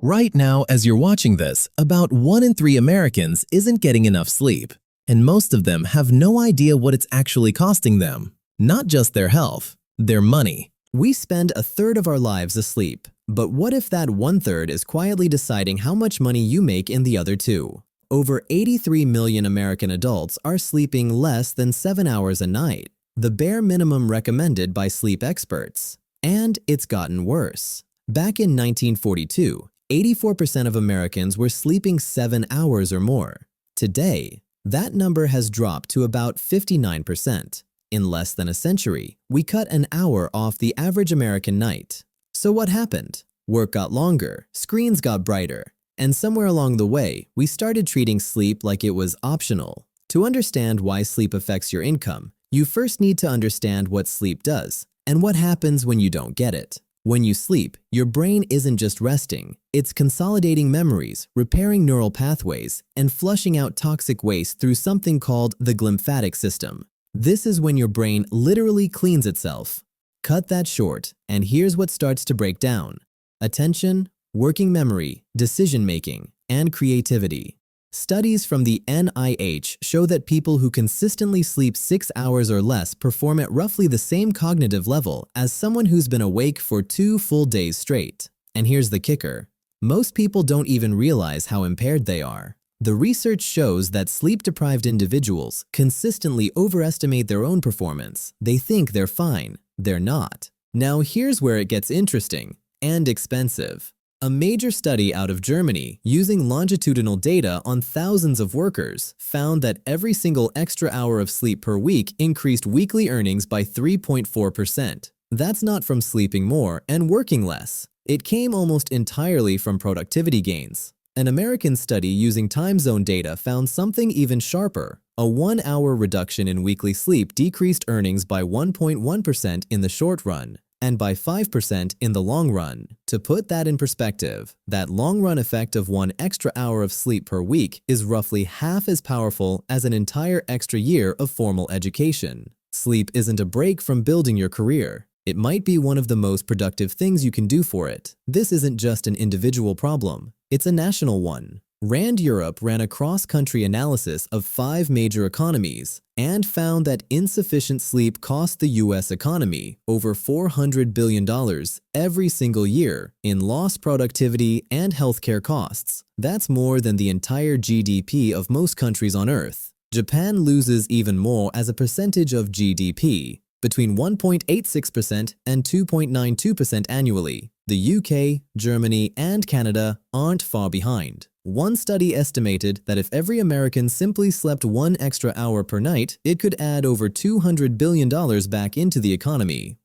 Right now, as you're watching this, about 1 in 3 Americans isn't getting enough sleep, and most of them have no idea what it's actually costing them. Not just their health, their money. We spend a third of our lives asleep, but what if that one-third is quietly deciding how much money you make in the other two? Over 83 million American adults are sleeping less than 7 hours a night, the bare minimum recommended by sleep experts. And it's gotten worse. Back in 1942, 84% of Americans were sleeping 7 hours or more. Today, that number has dropped to about 59%. In less than a century, we cut an hour off the average American night. So what happened? Work got longer, screens got brighter, and somewhere along the way, we started treating sleep like it was optional. To understand why sleep affects your income, you first need to understand what sleep does and what happens when you don't get it. When you sleep, your brain isn't just resting, it's consolidating memories, repairing neural pathways, and flushing out toxic waste through something called the glymphatic system. This is when your brain literally cleans itself. Cut that short, and here's what starts to break down: attention, working memory, decision-making, and creativity. Studies from the NIH show that people who consistently sleep 6 hours or less perform at roughly the same cognitive level as someone who's been awake for 2 full days straight. And here's the kicker: most people don't even realize how impaired they are. The research shows that sleep-deprived individuals consistently overestimate their own performance. They think they're fine. They're not. Now here's where it gets interesting and expensive. A major study out of Germany, using longitudinal data on thousands of workers, found that every single extra hour of sleep per week increased weekly earnings by 3.4%. That's not from sleeping more and working less. It came almost entirely from productivity gains. An American study using time zone data found something even sharper. A 1-hour reduction in weekly sleep decreased earnings by 1.1% in the short run and by 5% in the long run. To put that in perspective, that long-run effect of 1 extra hour of sleep per week is roughly half as powerful as an entire extra year of formal education. Sleep isn't a break from building your career. It might be one of the most productive things you can do for it. This isn't just an individual problem. It's a national one. RAND Europe ran a cross-country analysis of 5 major economies and found that insufficient sleep cost the US economy over $400 billion every single year in lost productivity and healthcare costs. That's more than the entire GDP of most countries on Earth. Japan loses even more as a percentage of GDP, between 1.86% and 2.92% annually. The UK, Germany, and Canada aren't far behind. One study estimated that if every American simply slept 1 extra hour per night, it could add over $200 billion back into the economy.